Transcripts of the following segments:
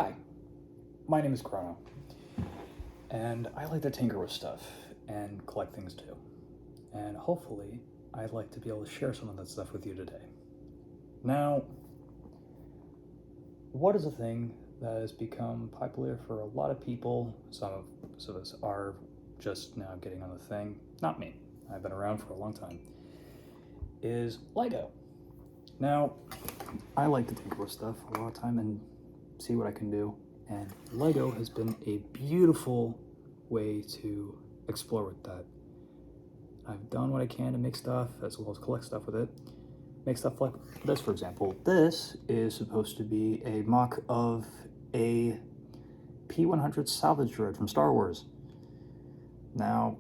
Hi, my name is Chrono, and I like to tinker with stuff and collect things too. And hopefully, I'd like to be able to share some of that stuff with you today. Now, what is a thing that has become popular for a lot of people? Some of us are just now getting on the thing. Not me. I've been around for a long time. Is Lego. Now, I like to tinker with stuff a lot of time and see what I can do. And Lego has been a beautiful way to explore with that. I've done what I can to make stuff as well as collect stuff with it. Make stuff like this, for example. This is supposed to be a mock of a P-100 salvage droid from Star Wars. Now,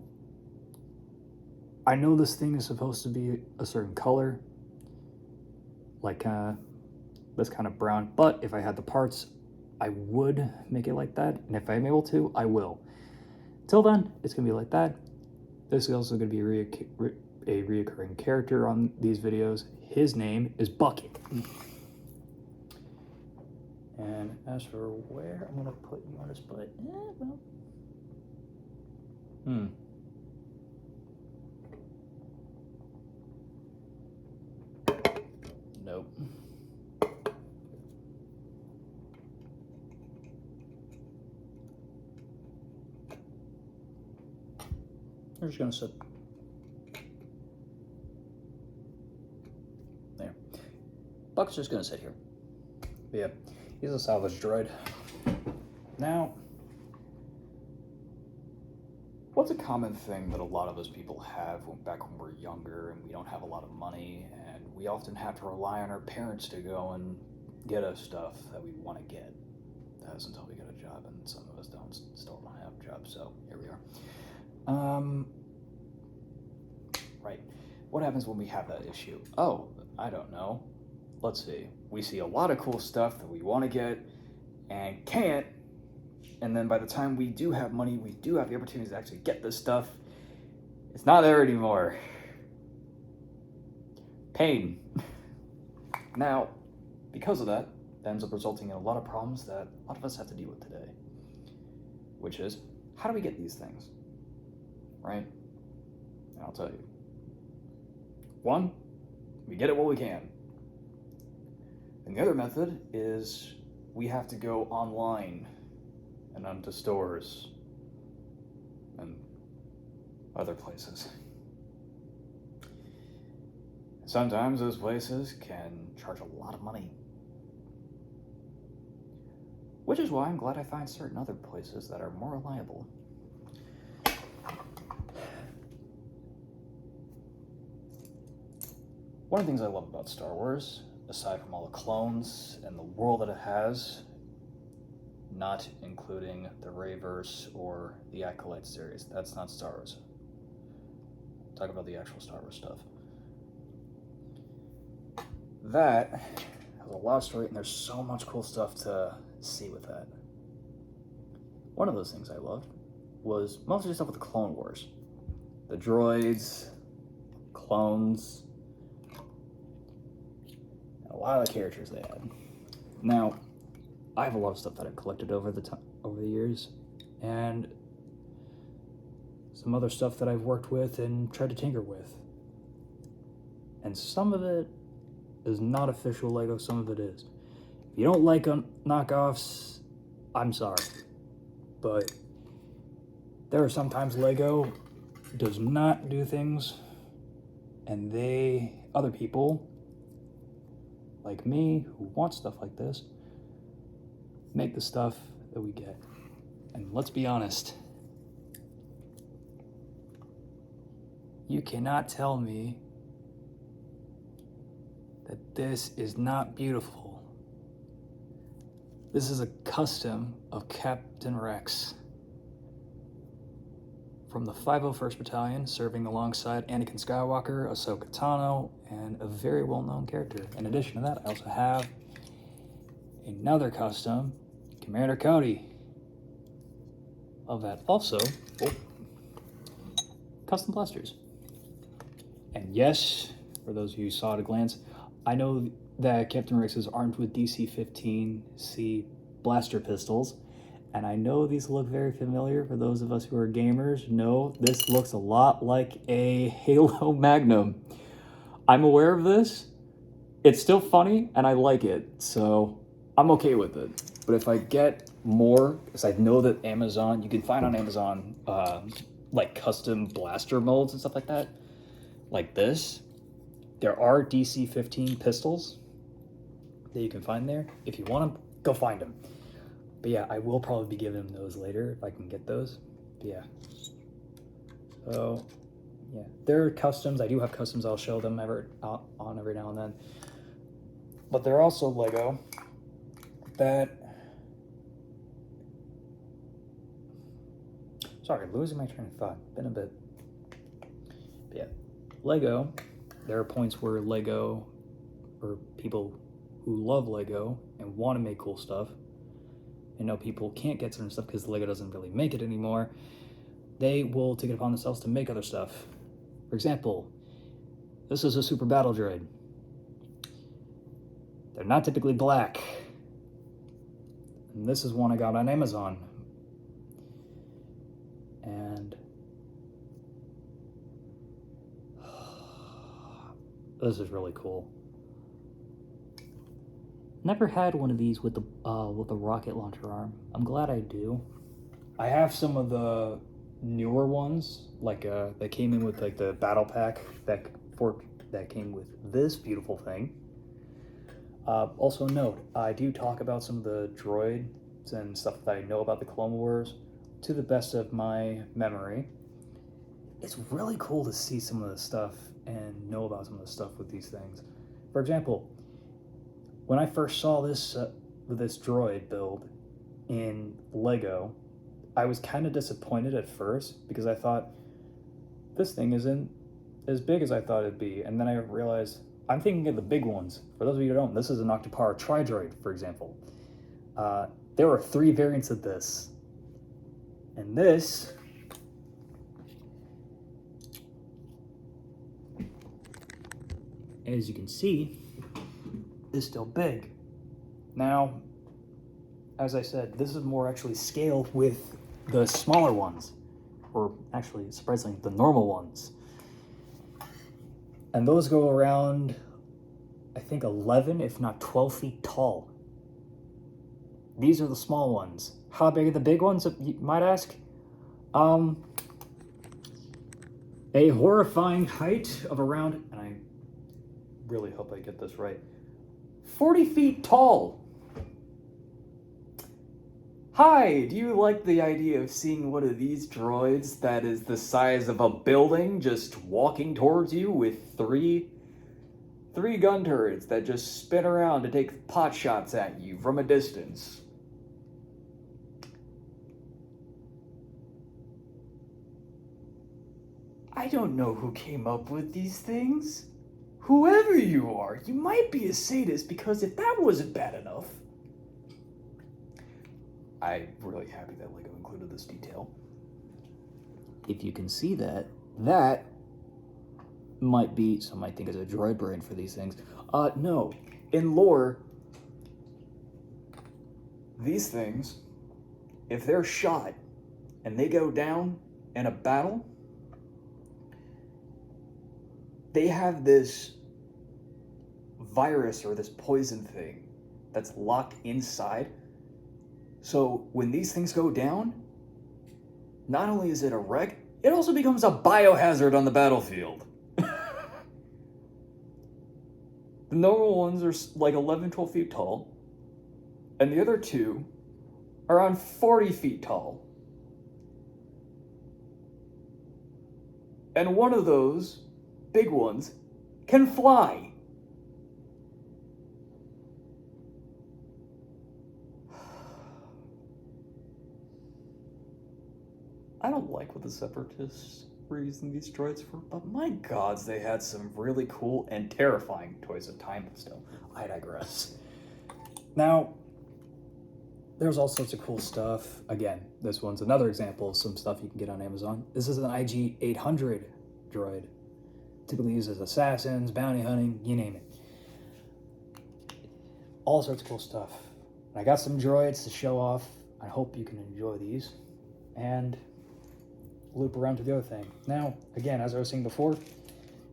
I know this thing is supposed to be a certain color, like this kind of brown, but if I had the parts, I would make it like that, and if I'm able to, I will. Till then, it's gonna be like that. This is also gonna be a reoccurring character on these videos. His name is Bucket. And as for where I'm gonna put you on this butt, Nope. We're just gonna sit there. Buck's just gonna sit here. But yeah, he's a salvage droid. Now, what's a common thing that a lot of us people have back when we're younger and we don't have a lot of money, and we often have to rely on our parents to go and get us stuff that we want to get? That's until we get a job, and some of us still don't have jobs, so here we are. Right. What happens when we have that issue? Oh, I don't know. Let's see. We see a lot of cool stuff that we want to get and can't. And then by the time we do have money, we do have the opportunity to actually get this stuff. It's not there anymore. Pain. Now, because of that, that ends up resulting in a lot of problems that a lot of us have to deal with today. Which is, how do we get these things? Right? And I'll tell you. One, we get it while we can. And the other method is we have to go online and onto stores and other places. Sometimes those places can charge a lot of money. Which is why I'm glad I find certain other places that are more reliable. One of the things I love about Star Wars, aside from all the clones and the world that it has, not including the Rayverse or the Acolyte series, that's not Star Wars. Talk about the actual Star Wars stuff. That has a lot of story, and there's so much cool stuff to see with that. One of those things I loved was mostly stuff with the Clone Wars. The droids, clones, a lot of the characters they had. Now, I have a lot of stuff that I've collected over the years, and some other stuff that I've worked with and tried to tinker with. And some of it is not official Lego, some of it is. If you don't like knockoffs, I'm sorry. But there are sometimes Lego does not do things, and other people, like me, who want stuff like this, make the stuff that we get. And let's be honest, you cannot tell me that this is not beautiful. This is a custom of Captain Rex from the 501st Battalion, serving alongside Anakin Skywalker, Ahsoka Tano, and a very well-known character. In addition to that, I also have another custom, Commander Cody. Love that. Also, custom blasters. And yes, for those of you who saw at a glance, I know that Captain Rex is armed with DC-15C blaster pistols. And I know these look very familiar for those of us who are gamers. No, this looks a lot like a Halo Magnum. I'm aware of this. It's still funny, and I like it, so I'm okay with it. But if I get more, because I know that Amazon, you can find on Amazon, like custom blaster molds and stuff like that, like this. There are DC-15 pistols that you can find there. If you want them, go find them. But yeah, I will probably be giving them those later if I can get those. But yeah. So, yeah. They're customs. I do have customs. I'll show them every now and then. But they're also Lego that... Sorry, losing my train of thought. Been a bit... But yeah. Lego, there are points where Lego, or people who love Lego and want to make cool stuff, and know people can't get certain stuff because Lego doesn't really make it anymore, they will take it upon themselves to make other stuff. For example, this is a super battle droid. They're not typically black. And this is one I got on Amazon. And this is really cool. Never had one of these with the rocket launcher arm. I'm glad I do. I have some of the newer ones, like that came in with like the battle pack that came with this beautiful thing. Also note, I do talk about some of the droids and stuff that I know about the Clone Wars to the best of my memory. It's really cool to see some of the stuff and know about some of the stuff with these things. For example, when I first saw this droid build in Lego, I was kind of disappointed at first because I thought this thing isn't as big as I thought it'd be, and then I realized I'm thinking of the big ones. For those of you who don't, this is an Octopara Tri-Droid, for example. There are 3 variants of this, and this as you can see, is still big. Now, as I said, this is more actually scale with the smaller ones, or actually, surprisingly, the normal ones. And those go around, I think, 11, if not 12 feet tall. These are the small ones. How big are the big ones, you might ask? A horrifying height of around, and I really hope I get this right, 40 feet tall. Hi, do you like the idea of seeing one of these droids that is the size of a building just walking towards you with three gun turrets that just spin around to take pot shots at you from a distance? I don't know who came up with these things. Whoever you are, you might be a sadist, because if that wasn't bad enough... I'm really happy that Lego included this detail. If you can see that, that might be, some might think is a droid brain for these things. No. In lore, these things, if they're shot and they go down in a battle, they have this virus or this poison thing that's locked inside. So when these things go down, not only is it a wreck, it also becomes a biohazard on the battlefield. The normal ones are like 11, 12 feet tall, and the other two are around 40 feet tall. And one of those big ones can fly. I don't like what the Separatists were using these droids for, but my gods, they had some really cool and terrifying toys of time, but still, I digress. Now, there's all sorts of cool stuff. Again, this one's another example of some stuff you can get on Amazon. This is an IG-800 droid. Typically used as assassins, bounty hunting, you name it. All sorts of cool stuff. I got some droids to show off. I hope you can enjoy these. And loop around to the other thing. Now, again, as I was saying before,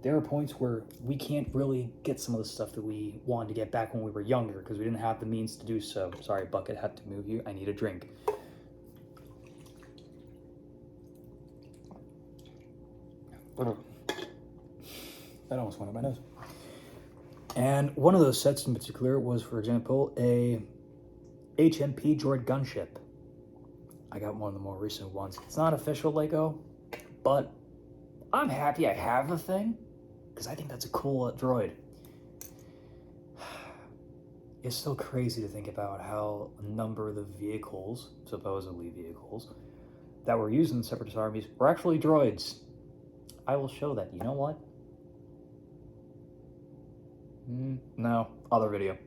there are points where we can't really get some of the stuff that we wanted to get back when we were younger because we didn't have the means to do so. Sorry, Bucket, had to move you. I need a drink. That almost went up my nose. And one of those sets in particular was, for example, a HMP droid gunship. I got one of the more recent ones. It's not official Lego, but I'm happy I have the thing because I think that's a cool droid. It's still crazy to think about how a number of the vehicles, supposedly vehicles, that were used in the Separatist armies were actually droids. I will show that. You know what? No, other video.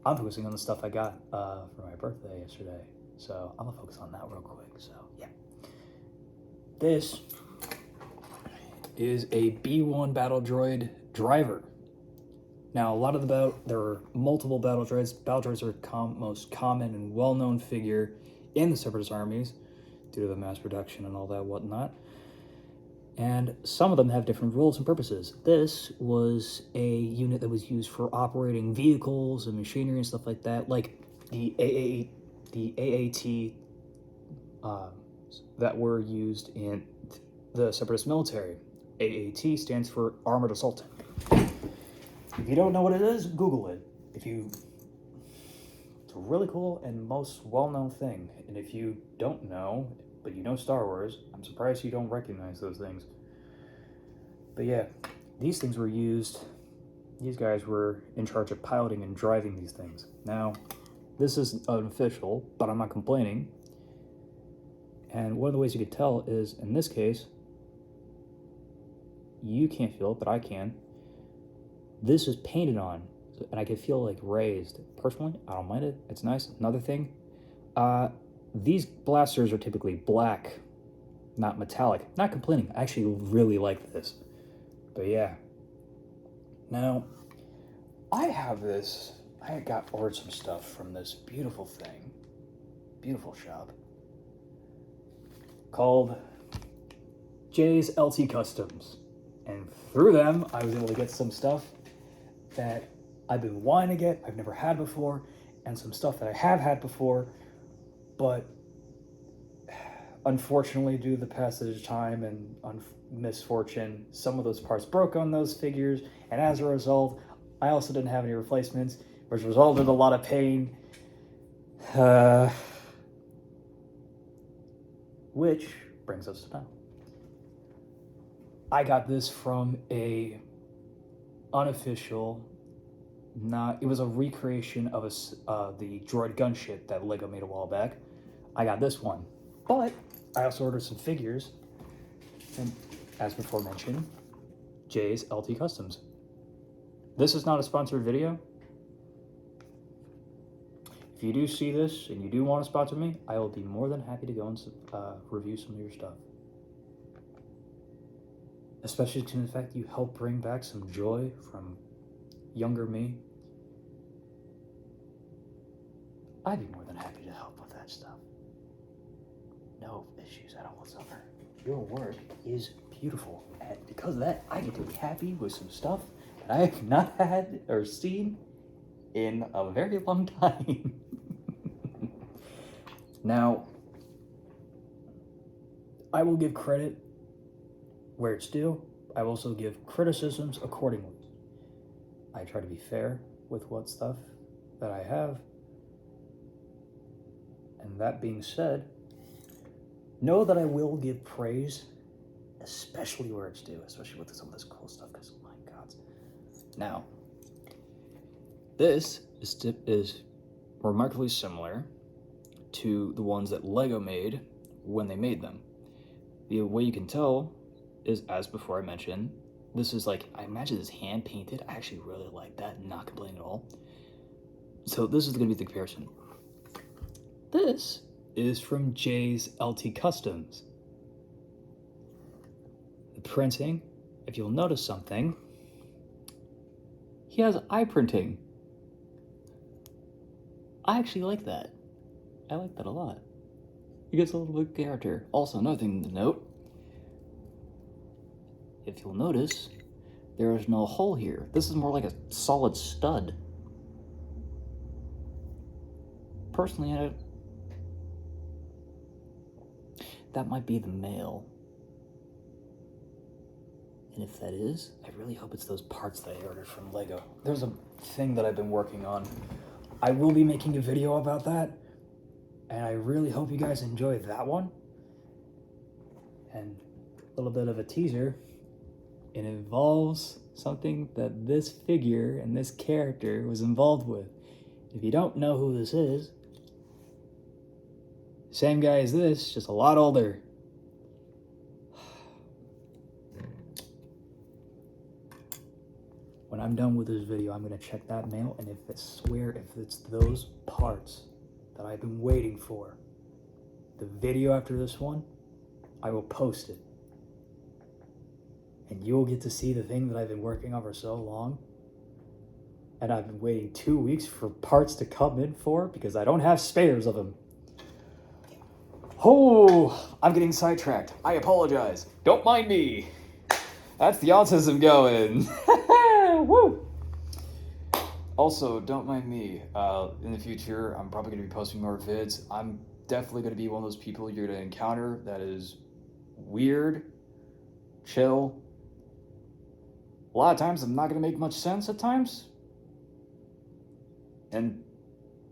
I'm focusing on the stuff I got for my birthday yesterday. So I'm gonna focus on that real quick. So yeah. This is a B1 battle droid driver. Now, a lot of there are multiple battle droids. Battle droids are the most common and well-known figure in the Separatist armies due to the mass production and all that whatnot. And some of them have different rules and purposes. This was a unit that was used for operating vehicles and machinery and stuff like that, like the AAT that were used in the Separatist military. AAT stands for Armored Assault Tank. If you don't know what it is, Google it. It's a really cool and most well-known thing. And if you don't know, but you know Star Wars, I'm surprised you don't recognize those things. But yeah, these things were used, these guys were in charge of piloting and driving these things. Now, this is unofficial, but I'm not complaining. And one of the ways you could tell is, in this case, you can't feel it, but I can. This is painted on, and I can feel like raised. Personally, I don't mind it. It's nice. Another thing, these blasters are typically black, not metallic. Not complaining. I actually really like this. But yeah. Now, I ordered some stuff from this beautiful shop, called Jay's LT Customs. And through them, I was able to get some stuff that I've been wanting to get, I've never had before, and some stuff that I have had before, but unfortunately, due to the passage of time and misfortune, some of those parts broke on those figures, and as a result, I also didn't have any replacements, which resulted in a lot of pain. Which brings us to now. I got this from a unofficial, it was a recreation of the droid gunship that Lego made a while back. I got this one, but I also ordered some figures, and as before mentioned, Jay's LT Customs. This is not a sponsored video. If you do see this and you do want to sponsor me, I will be more than happy to go and review some of your stuff. Especially to the fact that you help bring back some joy from younger me. I'd be more than happy to help with that stuff. No issues at all whatsoever. Your work is beautiful. And because of that, I get to be happy with some stuff that I have not had or seen in a very long time. Now, I will give credit where it's due. I will also give criticisms accordingly. I try to be fair with what stuff that I have. And that being said, know that I will give praise, especially where it's due, especially with some of this cool stuff, because my God. Now, this is remarkably similar to the ones that Lego made when they made them. The way you can tell is, as before I mentioned, this is like, I imagine this hand painted. I actually really like that, not complaining at all. So this is going to be the comparison. This is from Jay's LT Customs. The printing, if you'll notice something, he has eye printing. I actually like that. I like that a lot. It gives a little bit of character. Also, another thing to note, if you'll notice, there is no hole here. This is more like a solid stud. Personally, that might be the male. And if that is, I really hope it's those parts that I ordered from Lego. There's a thing that I've been working on. I will be making a video about that, and I really hope you guys enjoy that one. And a little bit of a teaser, it involves something that this figure and this character was involved with. If you don't know who this is, same guy as this, just a lot older. When I'm done with this video, I'm gonna check that mail, and if it's those parts that I've been waiting for, the video after this one, I will post it. And you'll get to see the thing that I've been working on for so long. And I've been waiting 2 weeks for parts to come in for because I don't have spares of them. Oh, I'm getting sidetracked. I apologize. Don't mind me. That's the autism going. Woo! Also, don't mind me. In the future, I'm probably going to be posting more vids. I'm definitely going to be one of those people you're going to encounter that is weird, chill. A lot of times, I'm not going to make much sense at times. And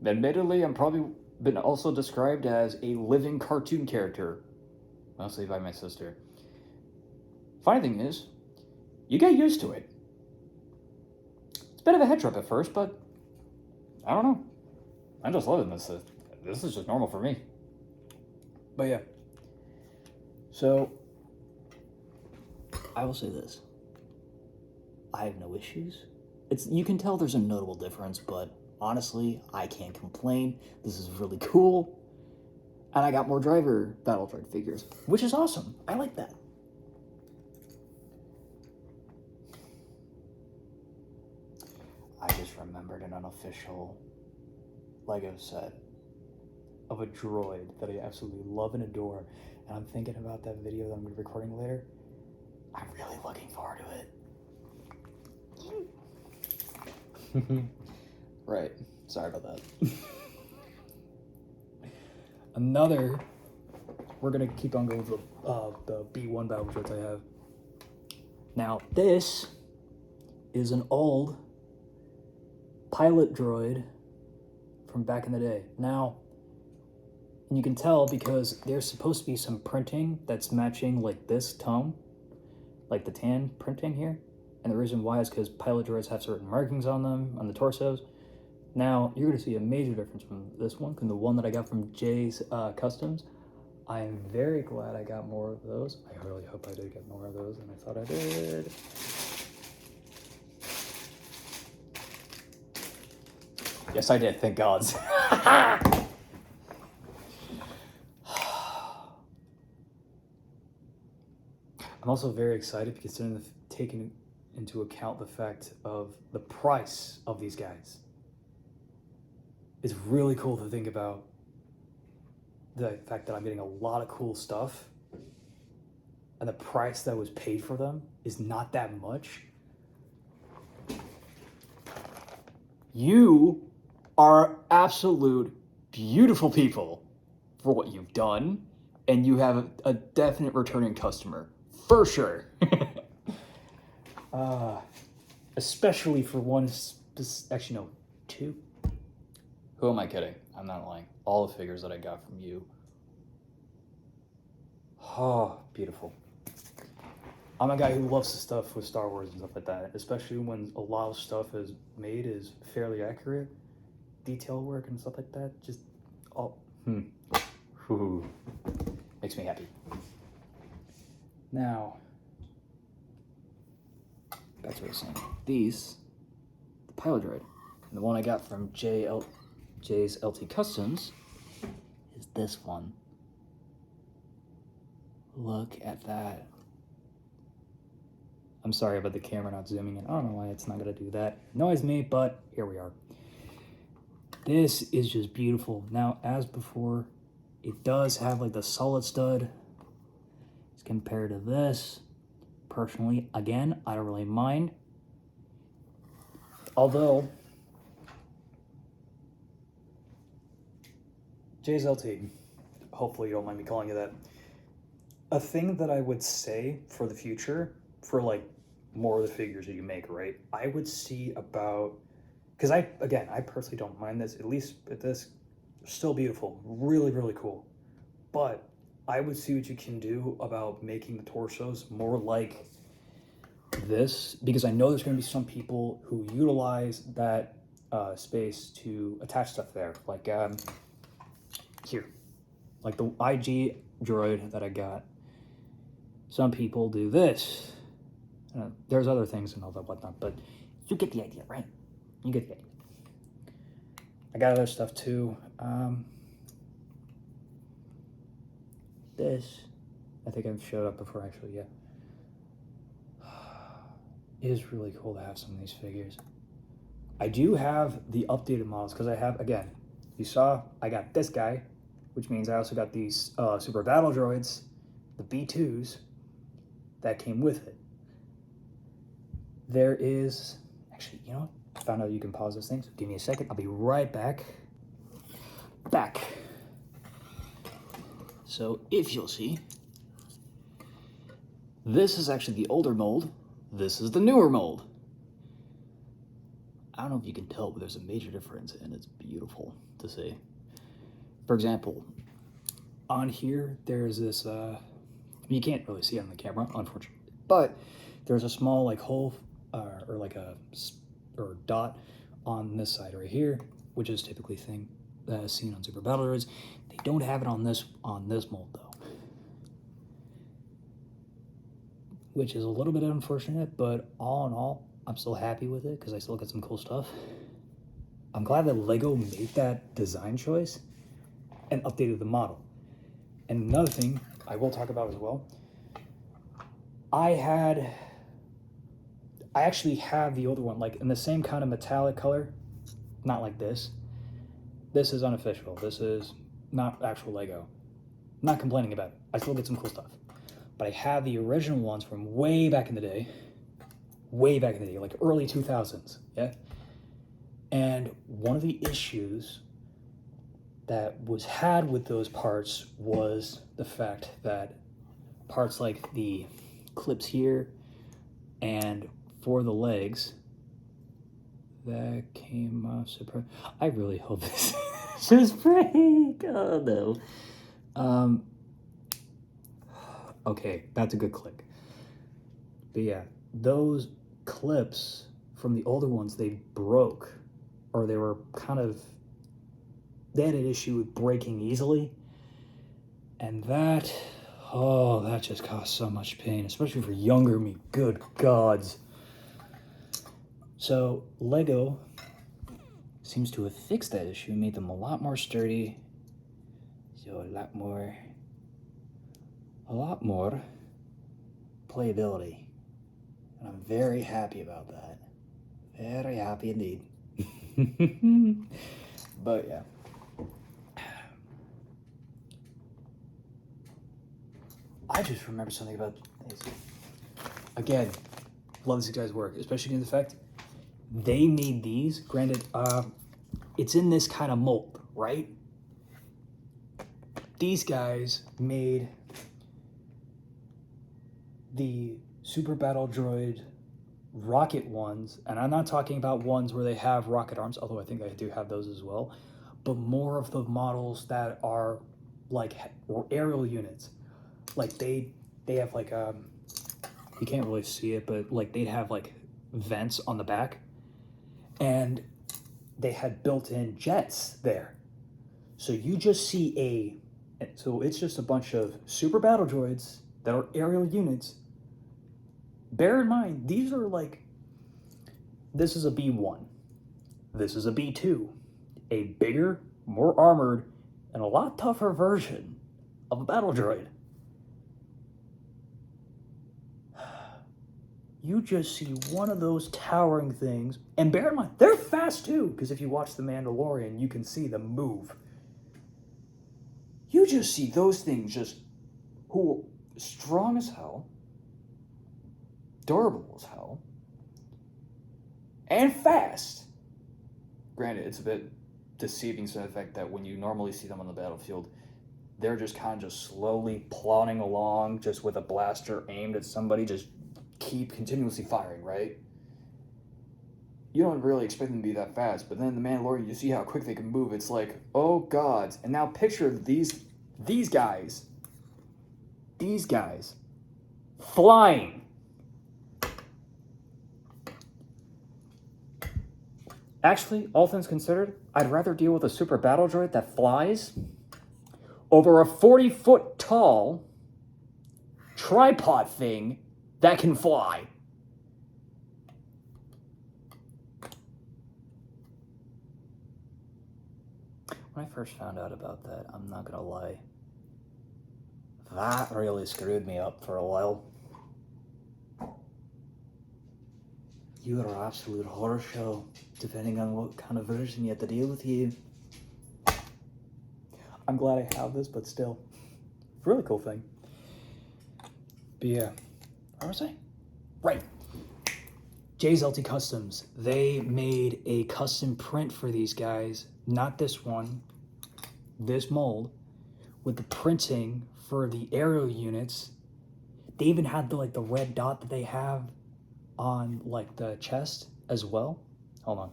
admittedly, I'm probably been also described as a living cartoon character, mostly by my sister. Funny thing is, you get used to it. It's a bit of a head trip at first, but I don't know. I'm just loving this. This is just normal for me. But yeah. So, I will say this. I have no issues. You can tell there's a notable difference, but honestly, I can't complain. This is really cool. And I got more driver battle droid figures, which is awesome. I like that. I just remembered an unofficial Lego set of a droid that I absolutely love and adore. And I'm thinking about that video that I'm going to be recording later. I'm really looking forward to it. Right. Sorry about that. We're going to keep on going with the B1 battle droids I have. Now, this is an old pilot droid from back in the day. Now, and you can tell because there's supposed to be some printing that's matching like this tone, like the tan printing here. And the reason why is because pilot droids have certain markings on them, on the torsos. Now, you're going to see a major difference from this one, from the one that I got from Jay's Customs. I am very glad I got more of those. I really hope I did get more of those than I thought I did. Yes, I did, thank God. I'm also very excited because taking into account the fact of the price of these guys. It's really cool to think about the fact that I'm getting a lot of cool stuff and the price that was paid for them is not that much. You are absolute beautiful people for what you've done, and you have a definite returning customer, for sure. Especially for one, actually no, two. Who am I kidding? I'm not lying. All the figures that I got from you. Oh, beautiful. I'm a guy who loves the stuff with Star Wars and stuff like that, especially when a lot of stuff is made is fairly accurate. Detail work and stuff like that, just all, makes me happy. Now, That's what I was saying. These, the pilot droid, and the one I got from Jay's LT Customs is this one. Look at that. I'm sorry about the camera not zooming in. I don't know why it's not gonna do that. Annoys me, but here we are. This is just beautiful. Now, as before, it does have like the solid stud as compared to this. Personally, again, I don't really mind. Although, JSLT, hopefully you don't mind me calling you that. A thing that I would say for the future, for like more of the figures that you make, right? I would see about, because I personally don't mind this, at least with this, still beautiful, really, really cool. But I would see what you can do about making the torsos more like this, because I know there's going to be some people who utilize that space to attach stuff there, like here, like the IG droid that I got. Some people do this. There's other things and all that whatnot, but you get the idea, right? You get the idea. I got other stuff too. This, I think I've showed up before actually, yeah. It is really cool to have some of these figures. I do have the updated models because I have, again, you saw I got this guy, which means I also got these Super Battle Droids, the B2s, that came with it. There is, actually, you know what? I found out you can pause those things. Give me a second, I'll be right back. So if you'll see, this is actually the older mold. This is the newer mold. I don't know if you can tell, but there's a major difference and it's beautiful to see. For example, on here, there's this, you can't really see it on the camera, unfortunately, but there's a small like hole or like a dot on this side right here, which is typically thing seen on Super Battle Droids. They don't have it on this mold though, which is a little bit unfortunate, but all in all, I'm still happy with it because I still got some cool stuff. I'm glad that Lego made that design choice and updated the model. And another thing I will talk about as well, I actually have the older one, like in the same kind of metallic color, not like this. This is unofficial. This is not actual Lego. I'm not complaining about it. I still get some cool stuff. But I have the original ones from way back in the day, like early 2000s, yeah? And one of the issues that was had with those parts was the fact that parts like the clips here and for the legs, that came off surprise. I really hope this is break. Oh no. Okay, that's a good click. But yeah, those clips from the older ones, they broke, or they were kind of, they had an issue with breaking easily. And that just caused so much pain, especially for younger me, good gods. So Lego seems to have fixed that issue, made them a lot more sturdy. So a lot more playability. And I'm very happy about that. Very happy indeed. But yeah. I just remember something about this. Again, love this guy's work, especially in the fact they made these. Granted, it's in this kind of mold, right? These guys made the Super Battle Droid rocket ones, and I'm not talking about ones where they have rocket arms, although I think I do have those as well, but more of the models that are like aerial units. Like they have like you can't really see it, but like they'd have like vents on the back, and they had built-in jets there. So you just see so it's just a bunch of Super Battle Droids that are aerial units. Bear in mind, these are like, this is a B1, this is a B2, a bigger, more armored, and a lot tougher version of a battle droid. you just see one of those towering things, and bear in mind, they're fast too, because if you watch The Mandalorian, you can see them move. You just see those things just, who are strong as hell, durable as hell, and fast. Granted, it's a bit deceiving to the fact that when you normally see them on the battlefield, they're just kind of just slowly plodding along, just with a blaster aimed at somebody, just keep continuously firing, right? You don't really expect them to be that fast, but then in The Mandalorian, you see how quick they can move. It's like, oh god. And now picture these guys flying. Actually, all things considered, I'd rather deal with a super battle droid that flies over a 40-foot tall tripod thing that can fly. When I first found out about that, I'm not gonna lie, that really screwed me up for a while. You are an absolute horror show, depending on what kind of version you have to deal with you. I'm glad I have this, but still, really cool thing. But yeah, where was I? Right. Jay's LT Customs. They made a custom print for these guys. Not this one, this mold, with the printing for the aerial units. They even had the the red dot that they have on the chest as well. Hold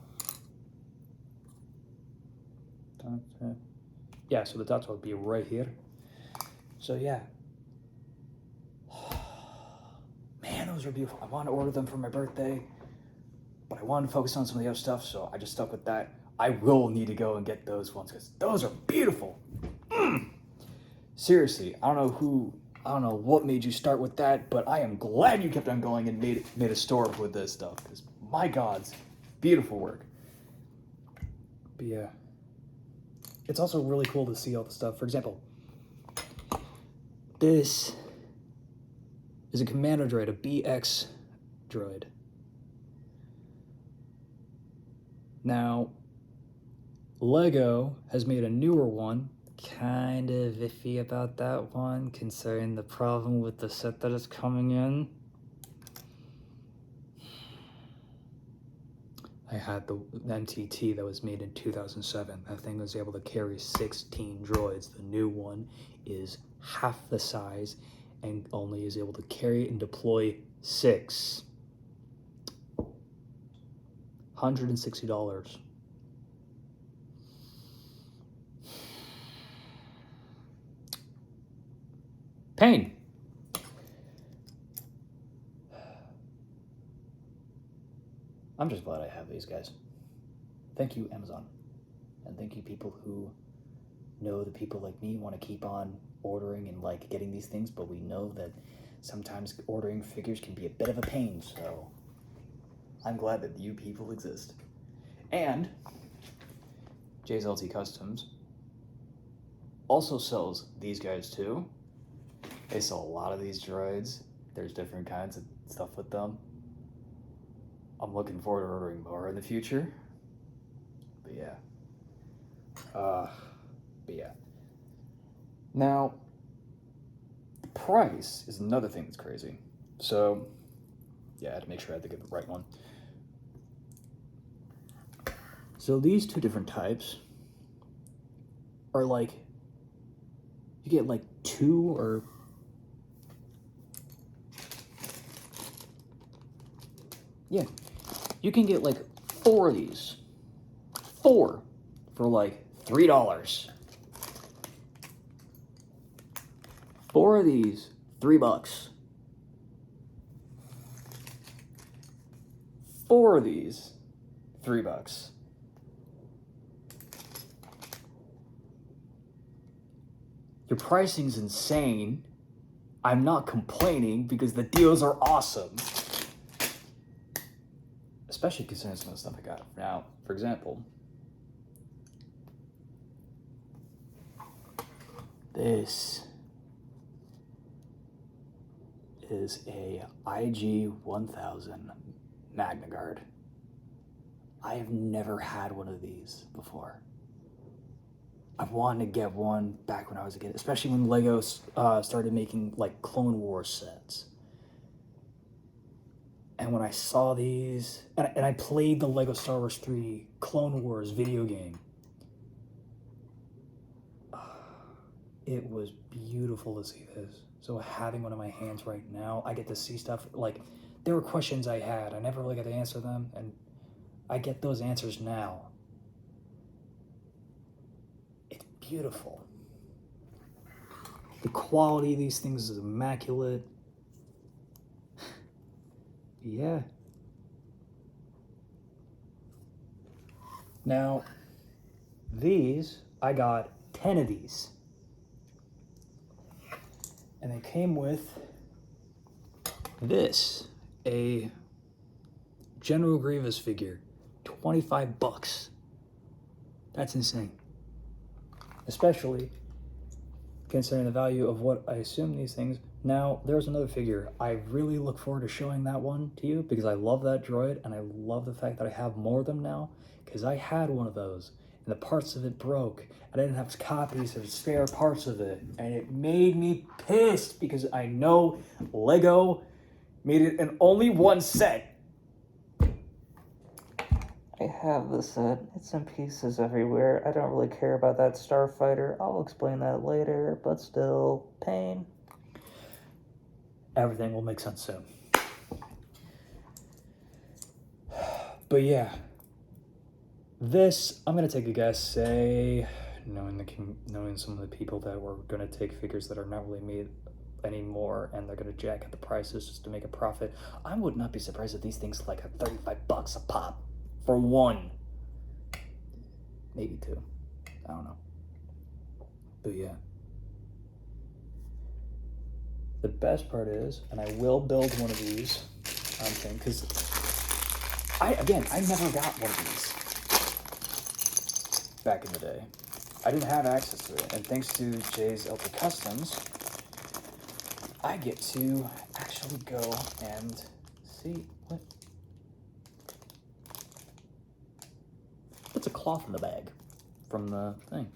on. Yeah, so the dots will be right here. So yeah. Man, those are beautiful. I want to order them for my birthday, but I wanted to focus on some of the other stuff, so I just stuck with that. I will need to go and get those ones because those are beautiful. Seriously, I don't know what made you start with that, but I am glad you kept on going and made a store with this stuff, because my gods, beautiful work. But yeah, it's also really cool to see all the stuff. For example, this is a commander droid, a BX droid. Now, Lego has made a newer one. Kind of iffy about that one, considering the problem with the set that is coming in. I had the MTT that was made in 2007. That thing was able to carry 16 droids. The new one is half the size and only is able to carry and deploy 6. $160. Pain. I'm just glad I have these guys. Thank you, Amazon. And thank you, people who know that people like me want to keep on ordering and getting these things, but we know that sometimes ordering figures can be a bit of a pain, so I'm glad that you people exist. And Jay's LT Customs also sells these guys too. They sell a lot of these droids. There's different kinds of stuff with them. I'm looking forward to ordering more in the future. But yeah. Now, the price is another thing that's crazy. So, yeah, I had to make sure I had to get the right one. So these two different types are you get 2 or... Yeah, you can get 4 of these. 4 for $3. 4 of these, $3. 4 of these, $3. Your pricing's insane. I'm not complaining because the deals are awesome. Especially considering some of the stuff I got. Now, for example, this is a IG-1000 Magna Guard. I have never had one of these before. I've wanted to get one back when I was a kid, especially when Lego started making like Clone Wars sets. And when I saw these, and I played the Lego Star Wars 3 Clone Wars video game, it was beautiful to see this. So having one in my hands right now, I get to see stuff, like, there were questions I had. I never really got to answer them, and I get those answers now. It's beautiful. The quality of these things is immaculate. Yeah. Now, these, I got 10 of these. And they came with this, a General Grievous figure, $25. That's insane. Especially considering the value of what I assume these things. Now, there's another figure. I really look forward to showing that one to you because I love that droid and I love the fact that I have more of them now because I had one of those and the parts of it broke and I didn't have copies of spare parts of it and it made me pissed because I know Lego made it in only one set. I have the set. It's in pieces everywhere. I don't really care about that starfighter. I'll explain that later, but still, pain. Everything will make sense soon. But yeah, this, I'm gonna take a guess, say, knowing some of the people that were gonna take figures that are not really made anymore and they're gonna jack up the prices just to make a profit, I would not be surprised if these things like are $35 a pop for one, maybe two, I don't know. But yeah, the best part is, and I will build one of these, I'm saying, because I never got one of these back in the day. I didn't have access to it, and thanks to Jay's Ultra Customs, I get to actually go and see what. It's a cloth in the bag from the thing.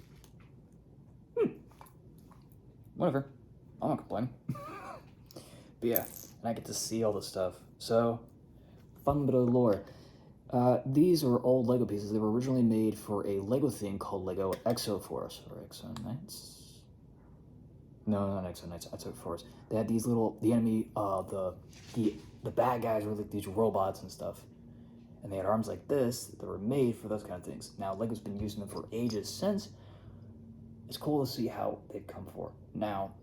Whatever, I'm not complaining. But yeah, and I get to see all this stuff. So, fun bit of lore. These are old Lego pieces. They were originally made for a Lego thing called Lego Exoforce, or Exo-Knights? No, not Exo-Knights, Exoforce. They had these little, the enemy, the bad guys were like these robots and stuff. And they had arms like this that were made for those kind of things. Now, Lego's been using them for ages since. It's cool to see how they've come for. Now,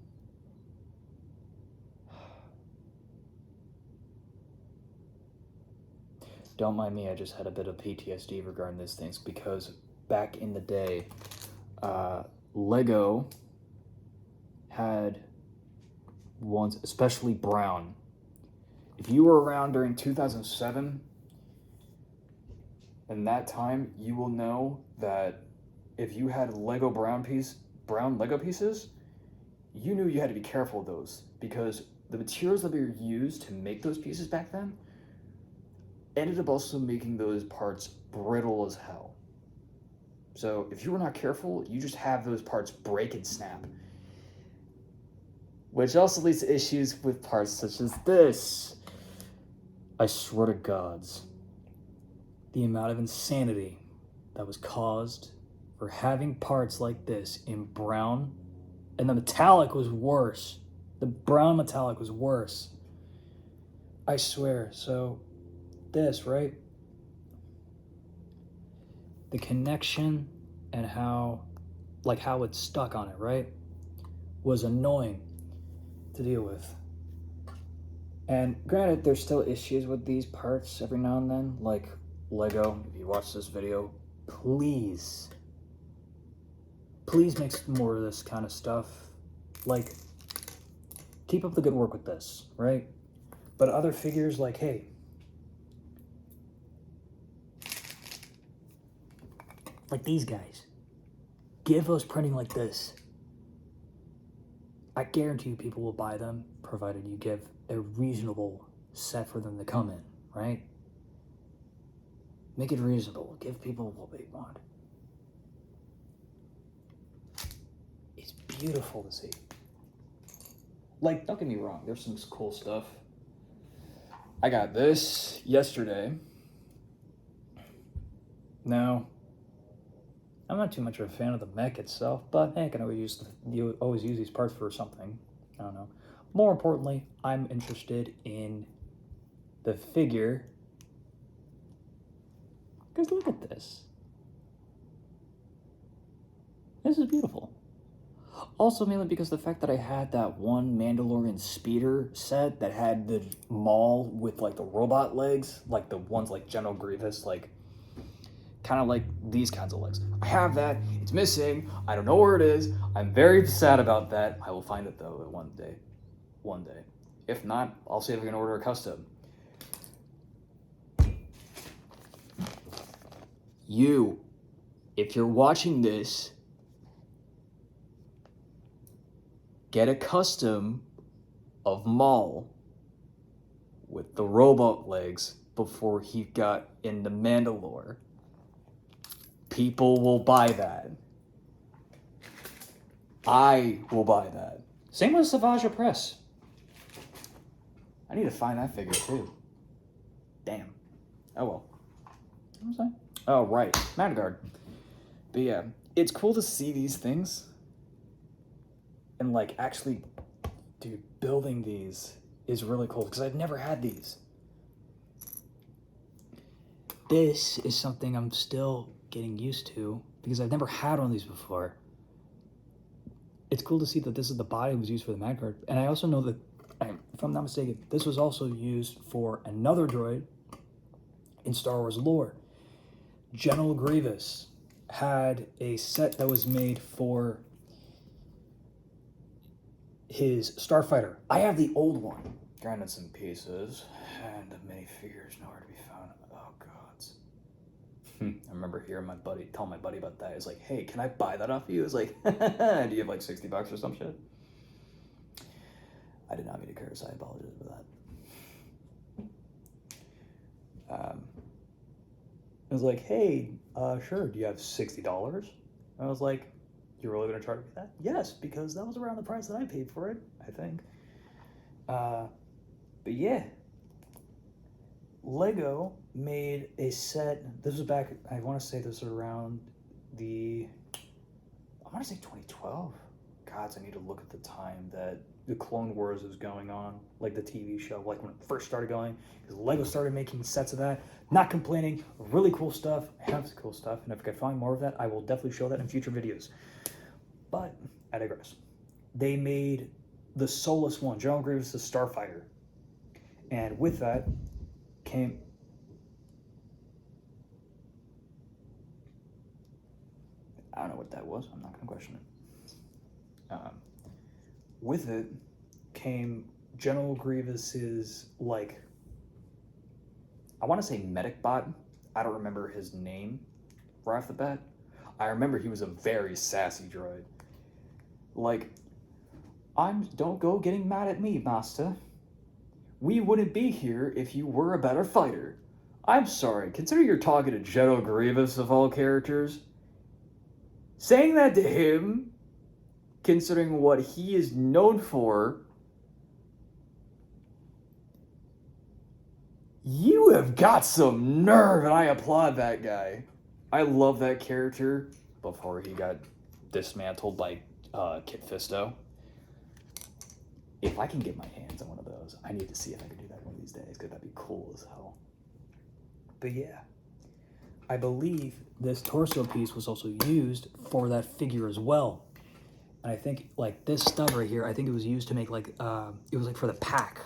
don't mind me, I just had a bit of PTSD regarding these things because back in the day, Lego had ones, especially brown. If you were around during 2007, in that time, you will know that if you had Lego brown Lego pieces, you knew you had to be careful of those because the materials that were used to make those pieces back then ended up also making those parts brittle as hell. So if you were not careful, you just have those parts break and snap. Which also leads to issues with parts such as this. I swear to gods, the amount of insanity that was caused for having parts like this in brown, and the metallic was worse. The brown metallic was worse. I swear, so this, right? The connection and how it's stuck on it, right? Was annoying to deal with. And granted, there's still issues with these parts every now and then. Like, Lego, if you watch this video, please make more of this kind of stuff. Like, keep up the good work with this, right? But other figures, like, hey, like these guys, give us printing like this. I guarantee you people will buy them, provided you give a reasonable set for them to come in, right? Make it reasonable. Give people what they want. It's beautiful to see. Like, don't get me wrong, there's some cool stuff. I got this yesterday. Now, I'm not too much of a fan of the mech itself, but hey, I can always use these parts for something. I don't know. More importantly, I'm interested in the figure. Because look at this. This is beautiful. Also, mainly because the fact that I had that one Mandalorian speeder set that had the Maul with like the robot legs, like the ones like General Grievous, like kind of like these kinds of legs. I have that. It's missing. I don't know where it is. I'm very sad about that. I will find it though one day. One day. If not, I'll see if I can order a custom. You, if you're watching this, get a custom of Maul with the robot legs before he got into Mandalore. People will buy that. I will buy that. Same with Savage Press. I need to find that figure too. Damn. Oh well. What was I? Oh right, Madguard. But yeah, it's cool to see these things. And like actually, dude, building these is really cool because I've never had these. This is something I'm still getting used to because I've never had one of these before. It's cool to see that this is the body that was used for the Madguard. And I also know that, if I'm not mistaken, this was also used for another droid in Star Wars lore. General Grievous had a set that was made for his starfighter. I have the old one. Granted some pieces, and the minifigures nowhere to be found. Oh, gods. I remember hearing tell my buddy about that. He's like, hey, can I buy that off you? It's like, do you have like $60 or some shit? I did not mean to curse. I apologize for that. I was like, hey, sure, do you have $60? I was like, you're really going to charge me that? Yes, because that was around the price that I paid for it, I think. But yeah. Lego made a set. This was back, I want to say this was around I want to say 2012. Gods, I need to look at the time that the Clone Wars was going on, like the TV show, like when it first started going, because Lego started making sets of that. Not complaining, really cool stuff. I have some cool stuff, and if I can find more of that, I will definitely show that in future videos. But I digress. They made the Solus one, General Grievous' Starfighter, and with that came. I don't know what that was. I'm not going to question it. With it came General Grievous's, like, I want to say medic bot. I don't remember his name right off the bat. I remember he was a very sassy droid. Like, don't go getting mad at me, master. We wouldn't be here if you were a better fighter. I'm sorry, consider you're talking to General Grievous of all characters. Saying that to him, considering what he is known for, you have got some nerve, and I applaud that guy. I love that character before he got dismantled by Kit Fisto. If I can get my hands on one of those, I need to see if I can do that one of these days, because that'd be cool as hell. But yeah, I believe this torso piece was also used for that figure as well. And I think, like, this stud right here, I think it was used to make, like, it was, like, for the pack.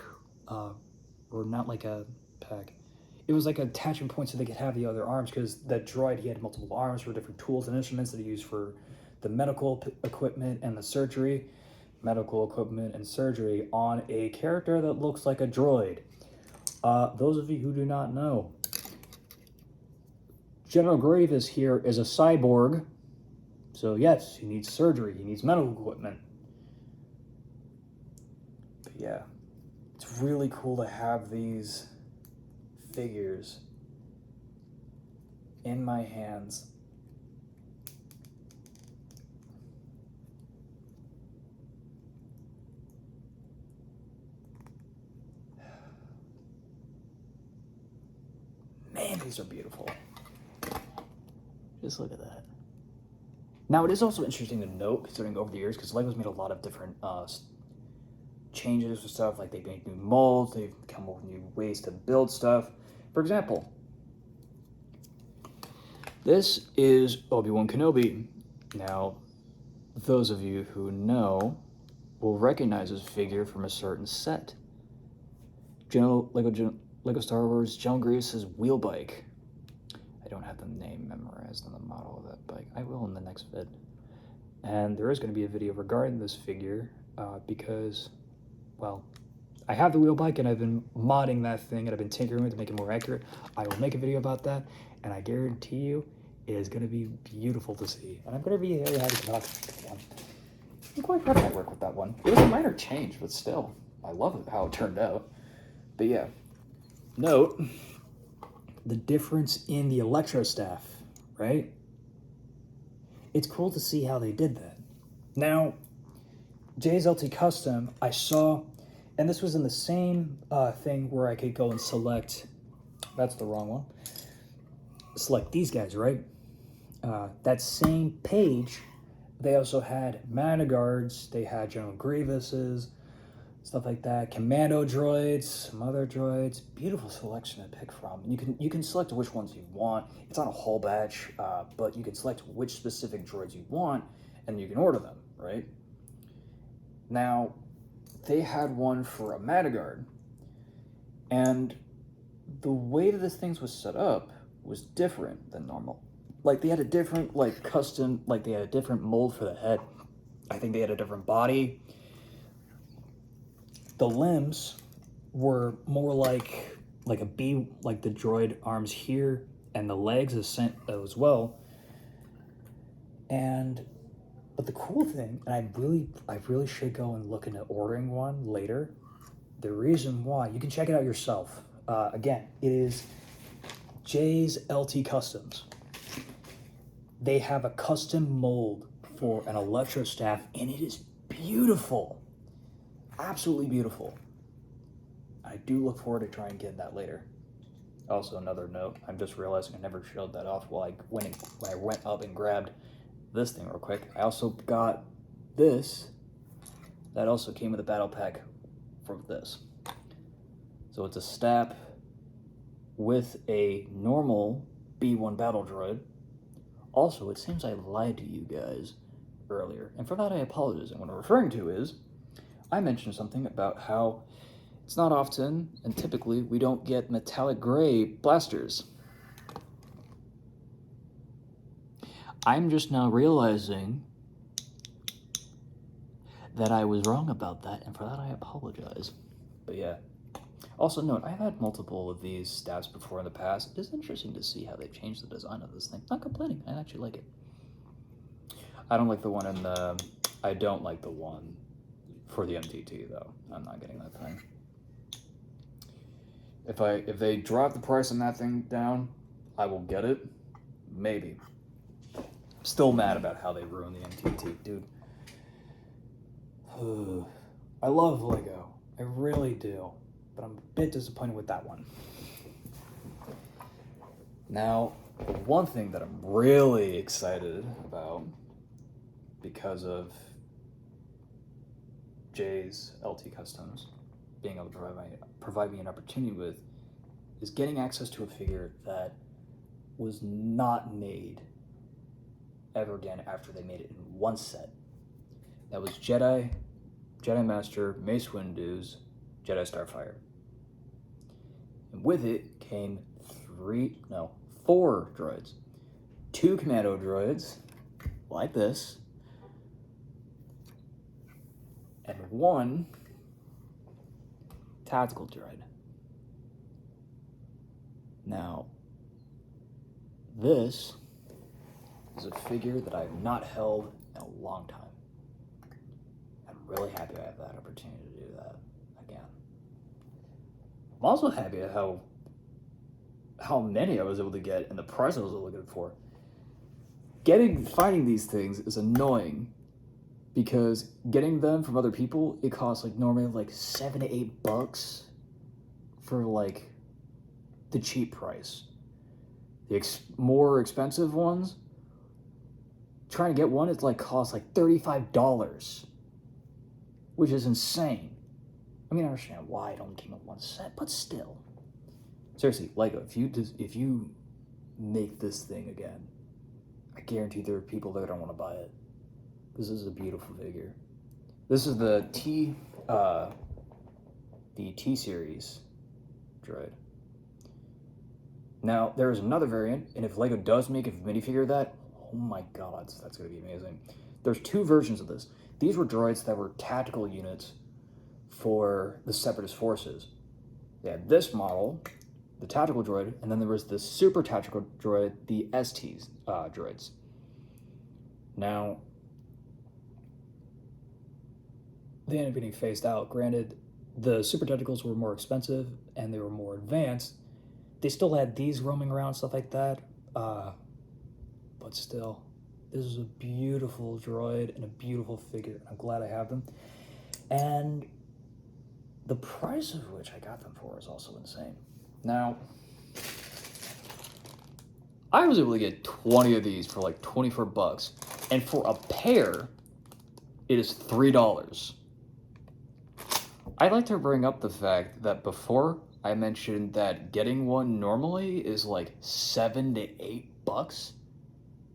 Or not, like, a pack. It was, like, attachment points so they could have the other arms, because that droid, he had multiple arms for different tools and instruments that he used for the medical equipment and the surgery. Medical equipment and surgery on a character that looks like a droid. Those of you who do not know, General Grievous here is a cyborg. So yes, he needs surgery, he needs medical equipment. But yeah, It's really cool to have these figures in my hands. Man, these are beautiful. Just look at that. Now, it is also interesting to note, considering over the years, because LEGO's made a lot of different changes and stuff. Like, they make new molds, they've come up with new ways to build stuff. For example, this is Obi-Wan Kenobi. Now, those of you who know will recognize this figure from a certain set. Lego Star Wars General Grievous's wheel bike. I don't have the name memorized on the model of that bike. I will in the next vid. And there is going to be a video regarding this figure because, well, I have the wheel bike and I've been modding that thing and I've been tinkering with it to make it more accurate. I will make a video about that, and I guarantee you it is going to be beautiful to see. And I'm going to be very happy to talk about that one. I'm quite proud of my work with that one. It was a minor change, but still, I love how it turned out. But yeah, note the difference in the electro staff, right? It's cool to see how they did that. Now, Jay's LT Custom, I saw, and this was in the same thing where I could go and select, that's the wrong one, select these guys, right? That same page, they also had Managards, they had General Grievous's, stuff like that, commando droids, some other droids. Beautiful selection to pick from. You can select which ones you want. It's on a whole batch, but you can select which specific droids you want, and you can order them, right? Now, they had one for a Managard, and the way that this thing was set up was different than normal. Like, they had a different, custom, they had a different mold for the head. I think they had a different body. The limbs were more like a B, like the droid arms here, and the legs as well. But the cool thing, and I really should go and look into ordering one later. The reason why, you can check it out yourself. Again, it is Jay's LT Customs. They have a custom mold for an electro staff, and it is beautiful. Absolutely beautiful. I do look forward to trying to get that later. Also, another note, I'm just realizing I never showed that off when I went up and grabbed this thing real quick. I also got this. That also came with a battle pack for this. So it's a staff with a normal B1 battle droid. Also, it seems I lied to you guys earlier, and for that I apologize. And what I'm referring to is, I mentioned something about how it's not often, and typically, we don't get metallic gray blasters. I'm just now realizing that I was wrong about that, and for that I apologize. But yeah. Also note, I've had multiple of these staffs before in the past. It is interesting to see how they've changed the design of this thing. Not complaining, I actually like it. I don't like the one in the... I don't like the one for the MTT, though. I'm not getting that thing. If they drop the price on that thing down, I will get it. Maybe. Still mad about how they ruined the MTT, dude. I love Lego. I really do. But I'm a bit disappointed with that one. Now, one thing that I'm really excited about, because of Jay's LT Customs being able to provide me an opportunity with, is getting access to a figure that was not made ever again after they made it in one set. That was Jedi Master, Mace Windu's Jedi Starfire. And with it came 4 droids. 2 commando droids, like this, and 1 tactical droid. Now, this is a figure that I have not held in a long time. I'm really happy I have that opportunity to do that again. I'm also happy at how many I was able to get and the price I was looking for. Finding these things is annoying because getting them from other people, it costs like normally like $7 to $8 for like the cheap price. The more expensive ones, trying to get one, it's like costs like $35, which is insane. I mean, I understand why it only came in one set, but still. Seriously, Lego, if you make this thing again, I guarantee there are people that don't want to buy it. This is a beautiful figure. This is the T series droid. Now there is another variant, and if Lego does make a minifigure of that, oh my god, that's gonna be amazing. There's two versions of this. These were droids that were tactical units for the Separatist forces. They had this model, the tactical droid, and then there was the super tactical droid, the STs droids. Now, they ended up getting phased out. Granted, the super tacticals were more expensive and they were more advanced. They still had these roaming around, stuff like that. But still, this is a beautiful droid and a beautiful figure. I'm glad I have them. And the price of which I got them for is also insane. Now, I was able to get 20 of these for like $24, and for a pair, it is $3. I'd like to bring up the fact that before I mentioned that getting one normally is like $7 to $8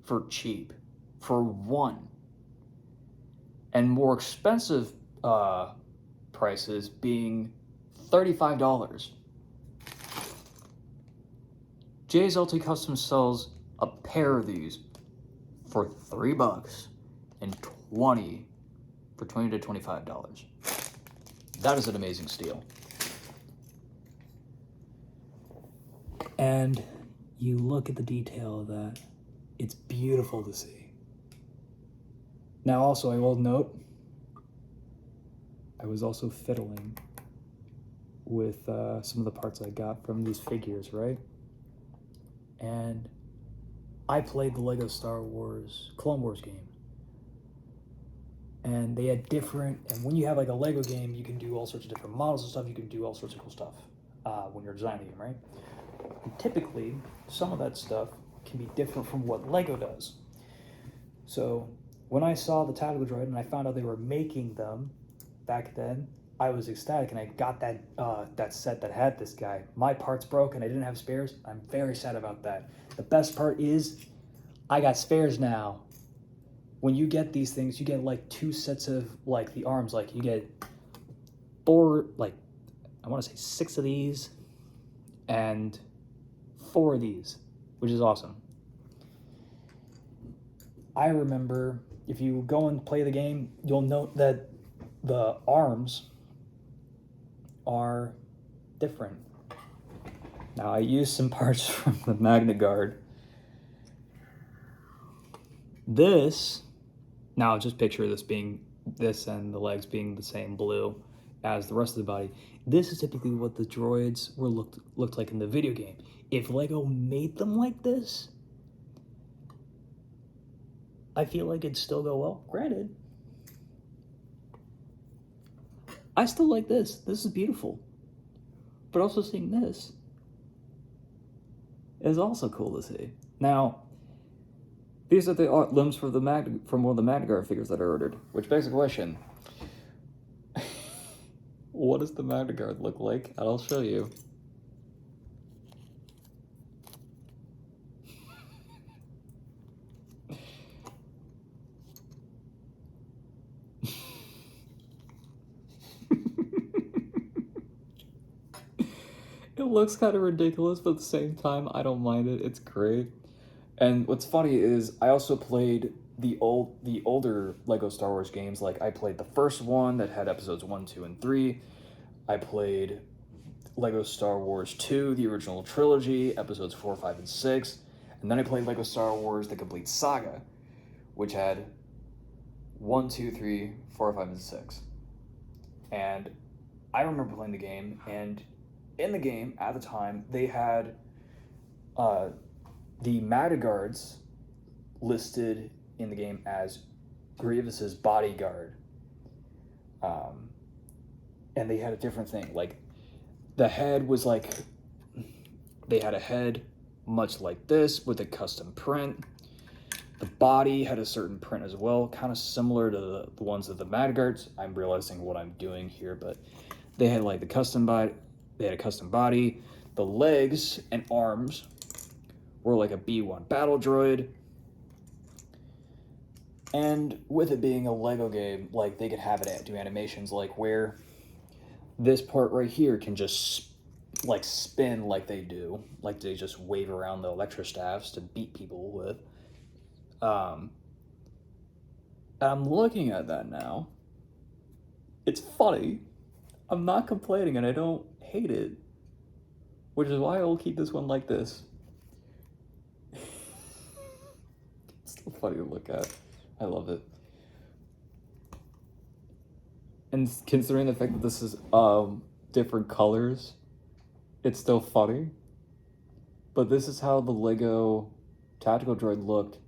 for cheap, for one, and more expensive prices being $35. JSLT Custom sells a pair of these for $3 and 20 for $20 to $25. That is an amazing steal. And you look at the detail of that, it's beautiful to see. Now also, I will note, I was also fiddling with some of the parts I got from these figures, right? And I played the Lego Star Wars Clone Wars game. And they had and when you have like a Lego game, you can do all sorts of different models and stuff, you can do all sorts of cool stuff when you're designing the game, right? And typically, some of that stuff can be different from what Lego does. So when I saw the tactical droid and I found out they were making them back then, I was ecstatic, and I got that set that had this guy. My parts broke and I didn't have spares. I'm very sad about that. The best part is I got spares now. When you get these things, you get like 2 sets of like the arms. Like you get 4, like I want to say 6 of these and 4 of these, which is awesome. I remember if you go and play the game, you'll note that the arms are different. Now I used some parts from the Magna Guard. Now just picture this and the legs being the same blue as the rest of the body. This is typically what the droids looked like in the video game. If Lego made them like this, I feel like it'd still go well. Granted, I still like this. This is beautiful. But also seeing this is also cool to see. Now, these are the limbs from one of the Magna Guard figures that I ordered, which begs the question, what does the Magna Guard look like? And I'll show you. It looks kind of ridiculous, but at the same time, I don't mind it. It's great. And what's funny is I also played the older Lego Star Wars games. Like I played the first one that had episodes 1, 2, and 3. I played Lego Star Wars 2, the original trilogy, episodes 4, 5, and 6. And then I played Lego Star Wars, the complete saga, which had 1, 2, 3, 4, 5, and 6. And I remember playing the game, and in the game at the time, they had the Madagards listed in the game as Grievous's bodyguard. And they had a different thing. Like, the head was like, they had a head much like this with a custom print. The body had a certain print as well, kind of similar to the ones of the Madagards. I'm realizing what I'm doing here, but they had like the custom body. They had a custom body. The legs and arms were like a B1 battle droid. And with it being a Lego game, like they could have it do animations like where this part right here can just like spin like they do, like they just wave around the electrostaffs to beat people with. And I'm looking at that now. It's funny. I'm not complaining and I don't hate it, which is why I will keep this one like this. It's still funny to look at. I love it. And considering the fact that this is different colors, it's still funny. But this is how the Lego tactical droid looked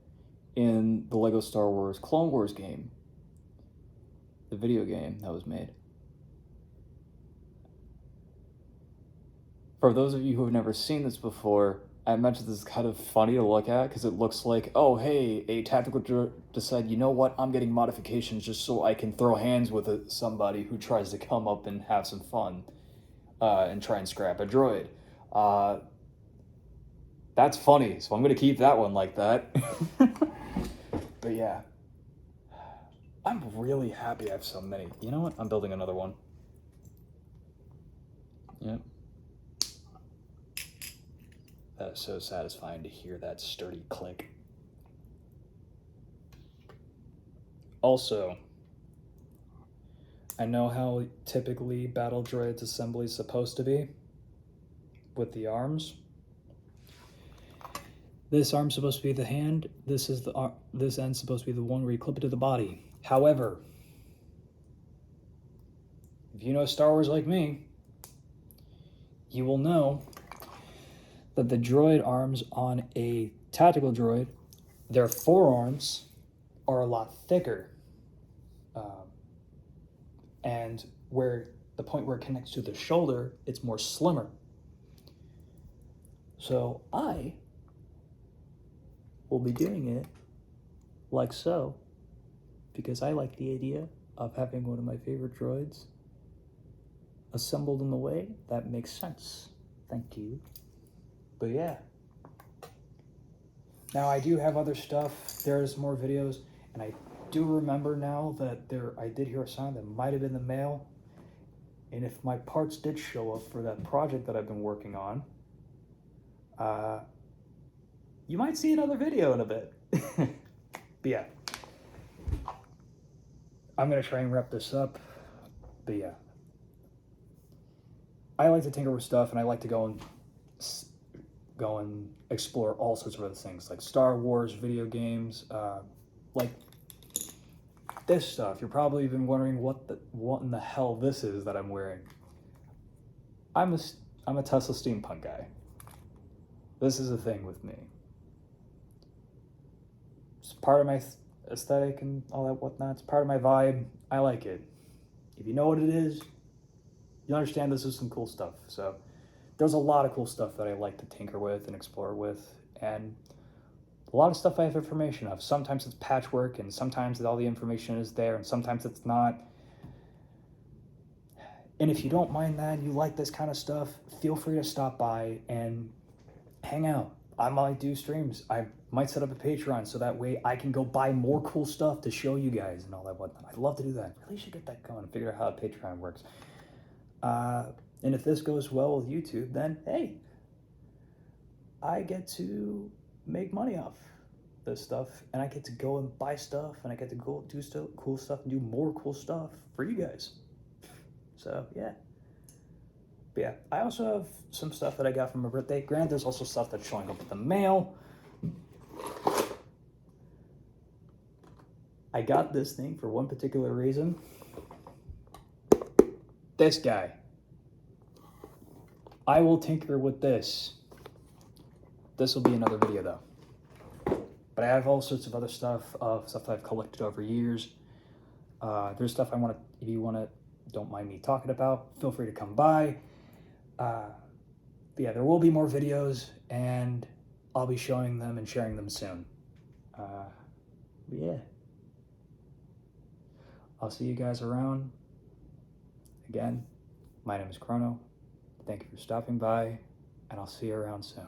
in the Lego Star Wars Clone Wars game, the video game that was made. For those of you who have never seen this before, I mentioned this is kind of funny to look at because it looks like, oh, hey, a tactical droid decided, you know what, I'm getting modifications just so I can throw hands with somebody who tries to come up and have some fun and try and scrap a droid. That's funny, so I'm going to keep that one like that. But yeah, I'm really happy I have so many. You know what? I'm building another one. Yep. That is so satisfying to hear that sturdy click. Also, I know how typically Battle Droid's assembly is supposed to be with the arms. This arm's supposed to be the hand. This end's supposed to be the one where you clip it to the body. However, if you know Star Wars like me, you will know that the droid arms on a tactical droid, their forearms are a lot thicker. And where the point where it connects to the shoulder, it's more slimmer. So I will be doing it like so, because I like the idea of having one of my favorite droids assembled in the way that makes sense. Thank you. But yeah. Now I do have other stuff. There's more videos, and I do remember now that I did hear a sound that might have been the mail. And if my parts did show up for that project that I've been working on, you might see another video in a bit. But yeah. I'm going to try and wrap this up. But yeah. I like to tinker with stuff, and I like to go and explore all sorts of other things, like Star Wars, video games, like this stuff. You're probably even wondering what in the hell this is that I'm wearing. I'm a Tesla-Steampunk guy. This is a thing with me. It's part of my aesthetic and all that whatnot. It's part of my vibe. I like it. If you know what it is, you understand this is some cool stuff. So there's a lot of cool stuff that I like to tinker with and explore with, and a lot of stuff I have information of. Sometimes it's patchwork, and sometimes all the information is there, and sometimes it's not. And if you don't mind that, you like this kind of stuff, feel free to stop by and hang out. I might do streams. I might set up a Patreon so that way I can go buy more cool stuff to show you guys and all that whatnot. I'd love to do that. Really should get that going and figure out how Patreon works. And if this goes well with YouTube, then hey, I get to make money off this stuff, and I get to go and buy stuff, and I get to go do cool stuff and do more cool stuff for you guys. So yeah. But yeah, I also have some stuff that I got from my birthday. Granted, there's also stuff that's showing up in the mail. I got this thing for one particular reason. This guy. I will tinker with this. This will be another video though. But I have all sorts of other stuff that I've collected over years. There's stuff I want to, if you want to, don't mind me talking about, feel free to come by. Yeah, there will be more videos, and I'll be showing them and sharing them soon. Yeah. I'll see you guys around. Again, my name is Chrono. Thank you for stopping by, and I'll see you around soon.